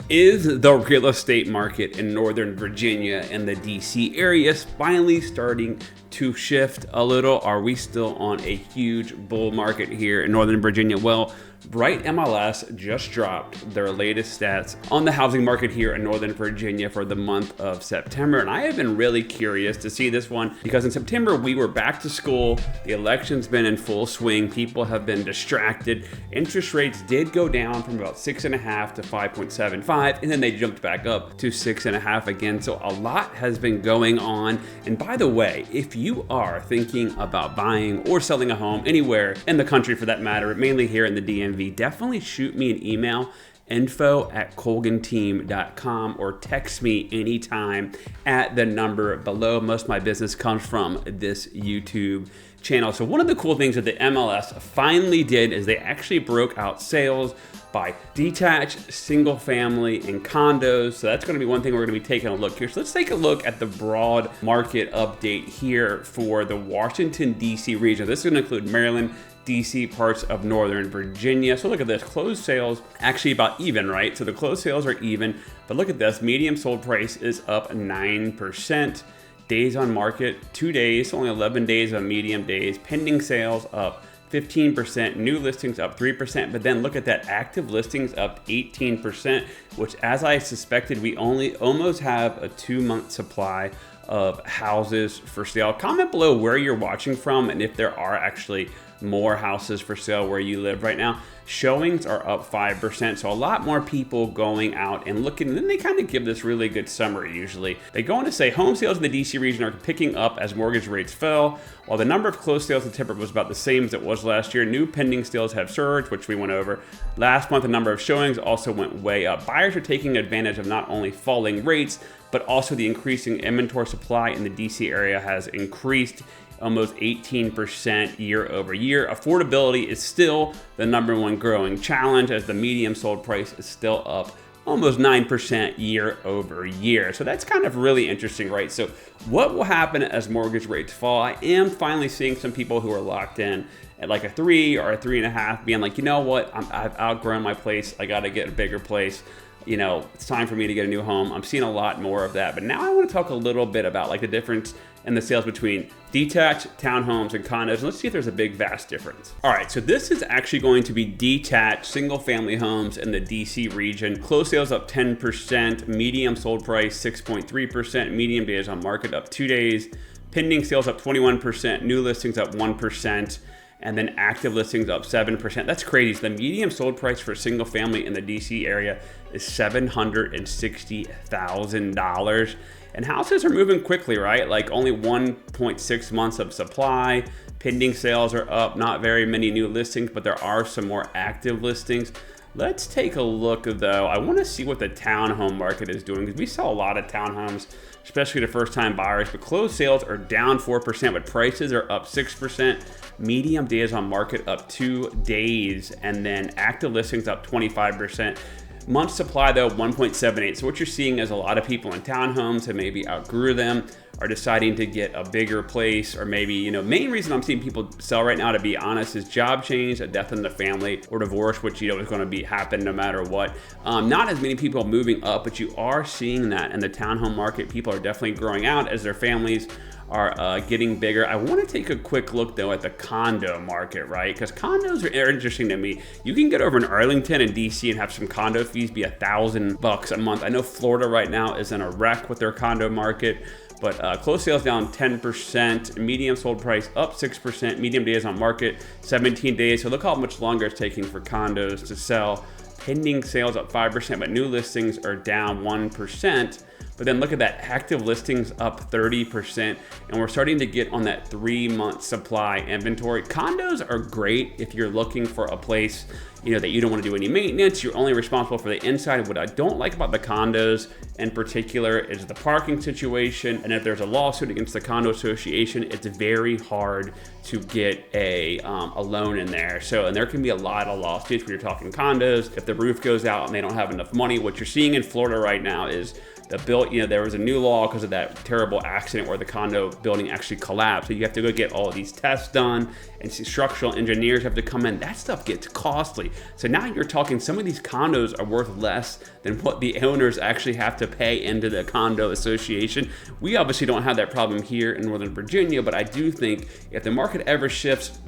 Is the real estate market in Northern Virginia and the DC area finally starting to shift a little? Are we still on a huge bull market here in Northern Virginia? Well, Bright MLS just dropped their latest stats on the housing market here in Northern Virginia for the month of September. And I have been really curious to see this one because in September we were back to school. The election's been in full swing. People have been distracted. Interest rates did go down from about 6.5 to 5.75, and then they jumped back up to 6.5 again. So a lot has been going on. And by the way, if you are thinking about buying or selling a home anywhere in the country for that matter, mainly here in the DMV, definitely shoot me an email, info@colganteam.com, or text me anytime at the number below. Most of my business comes from this YouTube channel. So one of the cool things that the MLS finally did is they actually broke out sales by detached, single family, and condos. So that's going to be one thing we're going to be taking a look here. So let's take a look at the broad market update here for the Washington, D.C. region. This is going to include Maryland, DC, parts of Northern Virginia. So look at this, closed sales actually about even, right? So the closed sales are even, but look at this, medium sold price is up 9%. Days on market, 2 days, only 11 days of medium days. Pending sales up 15%, new listings up 3%, but then look at that, active listings up 18%, which as I suspected, we only almost have a 2-month supply of houses for sale. Comment below where you're watching from and if there are actually more houses for sale where you live right now. Showings are up 5%, so a lot more people going out and looking. And then they kind of give this really good summary usually. They go on to say home sales in the DC region are picking up as mortgage rates fell. While the number of closed sales in September was about the same as it was last year, new pending sales have surged, which we went over. Last month, the number of showings also went way up. Buyers are taking advantage of not only falling rates, but also the increasing inventory supply in the DC area has increased almost 18% year over year. Affordability is still the #1 growing challenge as the medium sold price is still up almost 9% year over year. So that's kind of really interesting, right? So what will happen as mortgage rates fall? I am finally seeing some people who are locked in at like a 3 or a 3.5 being like, you know what, I've outgrown my place. I got to get a bigger place. You know, it's time for me to get a new home. I'm seeing a lot more of that. But now I want to talk a little bit about like the difference in the sales between detached, townhomes, and condos. And let's see if there's a big, vast difference. All right, so this is actually going to be detached single family homes in the DC region. Closed sales up 10%, medium sold price 6.3%, medium days on market up 2 days, pending sales up 21%, new listings up 1%. And then active listings up 7%. That's crazy. So the medium sold price for single family in the DC area is $760,000. And houses are moving quickly, right? Like only 1.6 months of supply. Pending sales are up, not very many new listings, but there are some more active listings. Let's take a look though. I want to see what the townhome market is doing because we saw a lot of townhomes, especially to first-time buyers, but closed sales are down 4%, but prices are up 6%. Medium days on market up 2 days, and then active listings up 25%. Month supply though, 1.78. So what you're seeing is a lot of people in townhomes have maybe outgrew them, are deciding to get a bigger place, or maybe, you know, main reason I'm seeing people sell right now, to be honest, is job change, a death in the family, or divorce, which you know is going to happen no matter what. Not as many people moving up, but you are seeing that in the townhome market. People are definitely growing out as their families are getting bigger. I want to take a quick look though at the condo market, right? Because condos are interesting to me. You can get over in Arlington and DC and have some condo fees be $1,000 a month. I know Florida right now is in a wreck with their condo market, but closed sales down 10%, medium sold price up 6%, medium days on market 17 days. So look how much longer it's taking for condos to sell. Pending sales up 5%, but new listings are down 1%. But then look at that, active listings up 30%, and we're starting to get on that 3-month supply inventory. Condos are great if you're looking for a place, you know, that you don't want to do any maintenance. You're only responsible for the inside. What I don't like about the condos in particular is the parking situation. And if there's a lawsuit against the condo association, it's very hard to get a loan in there. So, and there can be a lot of lawsuits when you're talking condos. If the roof goes out and they don't have enough money, what you're seeing in Florida right now is there was a new law because of that terrible accident where the condo building actually collapsed. So you have to go get all of these tests done, and structural engineers have to come in. That stuff gets costly. So now you're talking some of these condos are worth less than what the owners actually have to pay into the condo association. We obviously don't have that problem here in Northern Virginia, but I do think if the market ever shifts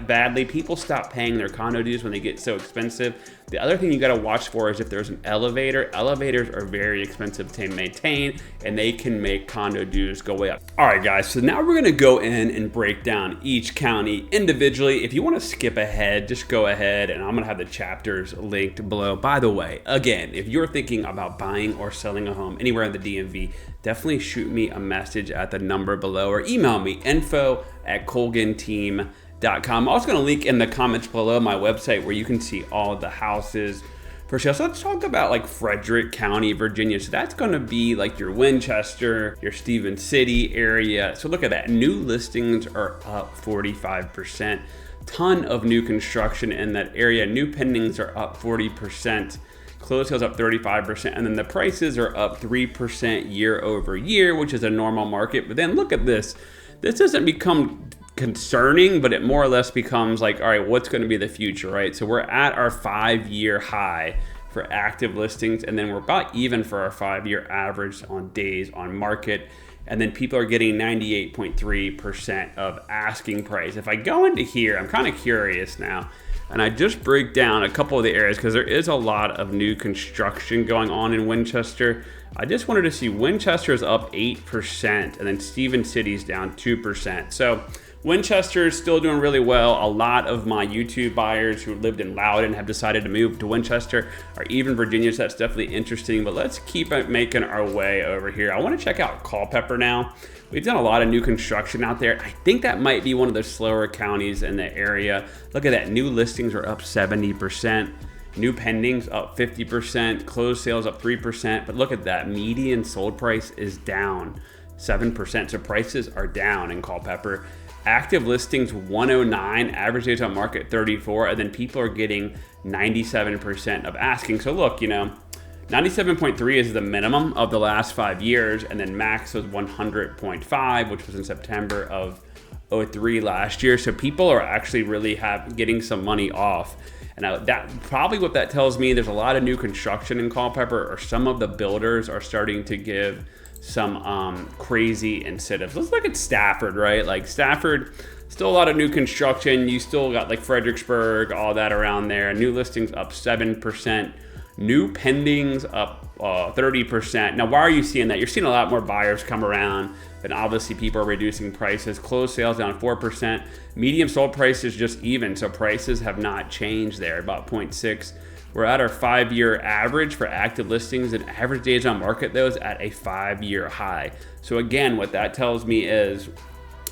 badly, people stop paying their condo dues when they get so expensive. The other thing you got to watch for is if there's an elevator. Elevators are very expensive to maintain, and they can make condo dues go way up. All right, guys, so now we're going to go in and break down each county individually. If you want to skip ahead, just go ahead, and I'm going to have the chapters linked below. By the way, again, if you're thinking about buying or selling a home anywhere in the DMV, definitely shoot me a message at the number below or email me info@colganteam.com. I'm also going to link in the comments below my website where you can see all of the houses for sale. So let's talk about like Frederick County, Virginia. So that's going to be like your Winchester, your Stephen City area. So look at that. New listings are up 45%. Ton of new construction in that area. New pendings are up 40%. Closed sales up 35%, and then the prices are up 3% year over year, which is a normal market. But then look at this. This doesn't become concerning, but it more or less becomes like, all right, what's going to be the future, right? So we're at our 5-year high for active listings, and then we're about even for our 5-year average on days on market. And then people are getting 98.3% of asking price. If I go into here, I'm kind of curious now, and I just break down a couple of the areas because there is a lot of new construction going on in Winchester. I just wanted to see Winchester is up 8%, and then Stephen City's down 2%. So Winchester is still doing really well. A lot of my YouTube buyers who lived in Loudoun have decided to move to Winchester, or even Virginia, so that's definitely interesting. But let's keep making our way over here. I want to check out Culpeper now. We've done a lot of new construction out there. I think that might be one of the slower counties in the area. Look at that. New listings are up 70%. New pendings up 50%. Closed sales up 3%. But look at that. Median sold price is down 7%. So prices are down in Culpeper. Active listings 109, average days on market 34, and then people are getting 97% of asking. So look, 97.3 is the minimum of the last 5 years, and then max was 100.5, which was in September of 03 last year. So people are actually really getting some money off. And that probably what that tells me, there's a lot of new construction in Culpeper, or some of the builders are starting to give some crazy incentives. Let's look at Stafford, right? Like Stafford, still a lot of new construction. You still got like Fredericksburg, all that around there. New listings up 7%. New pendings up 30%. Now, why are you seeing that? You're seeing a lot more buyers come around, and obviously people are reducing prices. Closed sales down 4%. Medium sold prices just even, so prices have not changed there, about 0.6. We're at our 5-year average for active listings, and average days on market, though, is at a 5-year high. So again, what that tells me is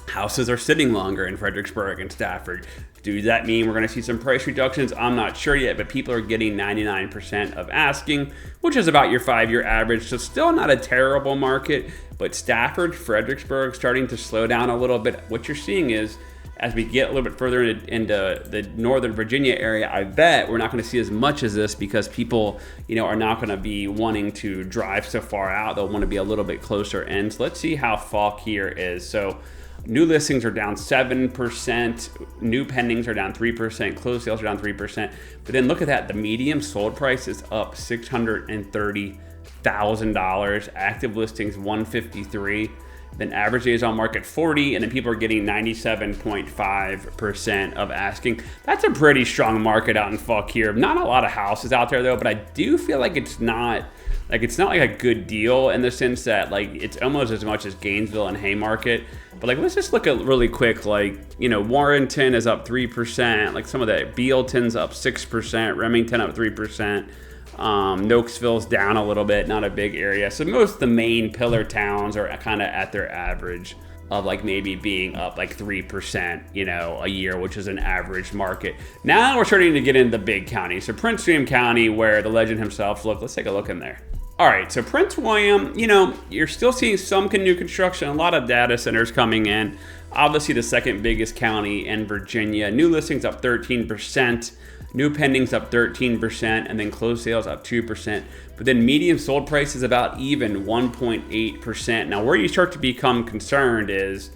houses are sitting longer in Fredericksburg and Stafford. Does that mean we're going to see some price reductions? I'm not sure yet, but people are getting 99% of asking, which is about your 5-year average. So still not a terrible market, but Stafford, Fredericksburg starting to slow down a little bit. What you're seeing is, as we get a little bit further into the Northern Virginia area, I bet we're not going to see as much as this because people, are not going to be wanting to drive so far out. They'll want to be a little bit closer in. So let's see how Fauquier is. So new listings are down 7%. New pendings are down 3%. Closed sales are down 3%. But then look at that. The median sold price is up $630,000. Active listings 153. Then average days on market 40, and then people are getting 97.5% of asking. That's a pretty strong market out in Fauquier. Not a lot of houses out there though, but I do feel like it's not like a good deal in the sense that like it's almost as much as Gainesville and Haymarket. But like let's just look at really quick, like Warrenton is up 3%, like some of the Bealton's up 6%, Remington up 3%. Nokesville's down a little bit, not a big area. So most of the main pillar towns are kind of at their average of like maybe being up like 3%, a year, which is an average market. Now we're starting to get into the big counties. So Prince William County, where the legend himself lived, let's take a look in there. All right, so Prince William, you're still seeing some new construction, a lot of data centers coming in. Obviously the second biggest county in Virginia. New listings up 13%. New pendings up 13%, and then closed sales up 2%. But then median sold price is about even, 1.8%. Now, where you start to become concerned is,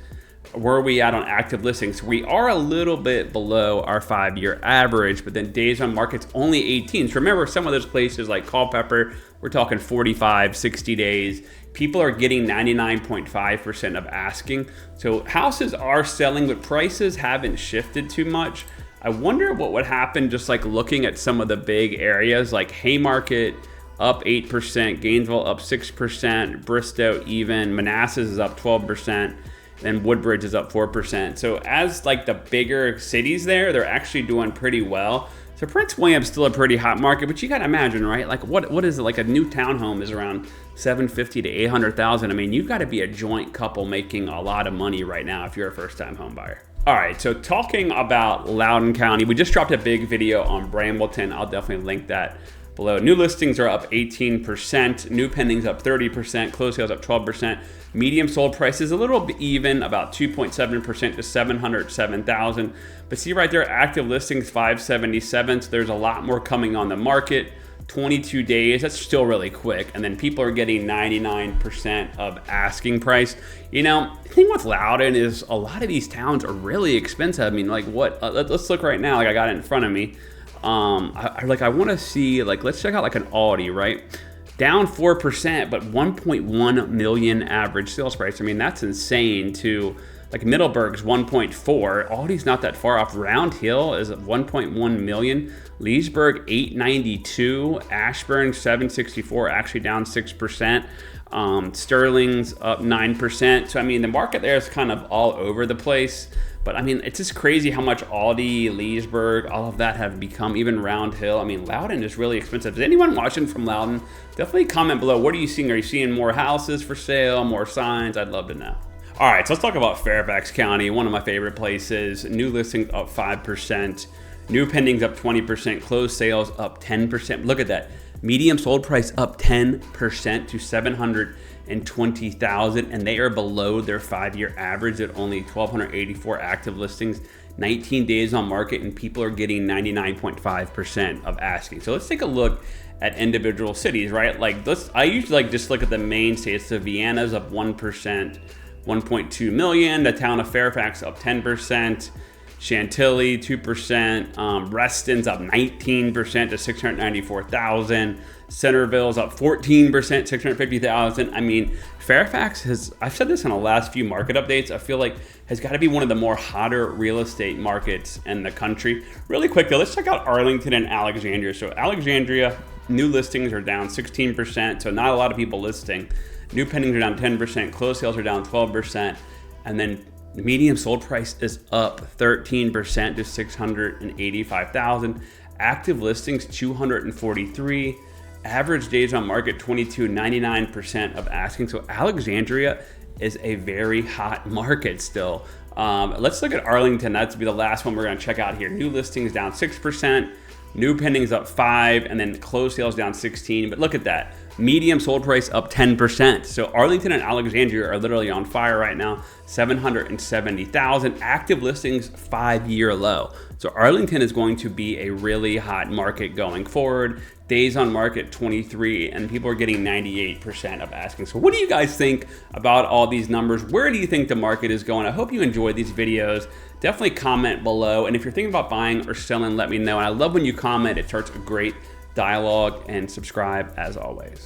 where are we at on active listings? We are a little bit below our 5-year average, but then days on market's only 18. So remember, some of those places like Culpeper, we're talking 45, 60 days. People are getting 99.5% of asking. So houses are selling, but prices haven't shifted too much. I wonder what would happen just like looking at some of the big areas like Haymarket up 8%, Gainesville up 6%, Bristow even, Manassas is up 12%. And Woodbridge is up 4%. So as like the bigger cities there, they're actually doing pretty well. So Prince William's still a pretty hot market, but you gotta imagine, right? Like what is it? Like a new townhome is around $750,000 to $800,000. I mean, you've got to be a joint couple making a lot of money right now if you're a first-time home buyer. All right, so talking about Loudoun County, we just dropped a big video on Brambleton. I'll definitely link that below. New listings are up 18%, new pendings up 30%, closed sales up 12%. Medium sold price is a little even, about 2.7% to 707,000. But see right there, active listings 577. So there's a lot more coming on the market. 22 days, that's still really quick. And then people are getting 99% of asking price. You know, the thing with Loudoun is a lot of these towns are really expensive. I mean, like what, let's look right now, like I got it in front of me. I want to see, like, let's check out like an Aldi, right? Down 4%, but 1.1 million average sales price. I mean, that's insane too. Like Middleburg's 1.4, Aldi's not that far off. Round Hill is 1.1 million. Leesburg 892, Ashburn 764, actually down 6%. Sterling's up 9%. So I mean, the market there is kind of all over the place. But I mean, it's just crazy how much Aldi, Leesburg, all of that have become, even Round Hill. I mean, Loudoun is really expensive. Is anyone watching from Loudoun? Definitely comment below. What are you seeing? Are you seeing more houses for sale, more signs? I'd love to know. All right, so let's talk about Fairfax County, one of my favorite places. New listings up 5%, new pendings up 20%, closed sales up 10%. Look at that. Medium sold price up 10% to 720,000, and they are below their 5-year average at only 1,284 active listings, 19 days on market, and people are getting 99.5% of asking. So let's take a look at individual cities, right? Like I usually like just look at the main states. So Vienna's up 1%, 1.2 million. The town of Fairfax up 10%. Chantilly 2%, Reston's up 19% to 694,000. Centerville's up 14%, 650,000. I mean, Fairfax has, I've said this in the last few market updates, I feel like has got to be one of the more hotter real estate markets in the country. Really quick though, let's check out Arlington and Alexandria. So Alexandria, new listings are down 16%, so not a lot of people listing. New pendings are down 10%, closed sales are down 12%, and then the median sold price is up 13% to 685,000. Active listings 243. Average days on market 22, 99% of asking. So Alexandria is a very hot market still. Let's look at Arlington. That's to be the last one we're going to check out here. New listings down 6%. New pendings up 5%, and then closed sales down 16%. But look at that. Medium sold price up 10%. So Arlington and Alexandria are literally on fire right now. 770,000 active listings, 5-year low. So Arlington is going to be a really hot market going forward. Days on market 23, and people are getting 98% of asking. So what do you guys think about all these numbers? Where do you think the market is going? I hope you enjoyed these videos. Definitely comment below. And if you're thinking about buying or selling, let me know. And I love when you comment. It starts a great dialogue, and subscribe as always.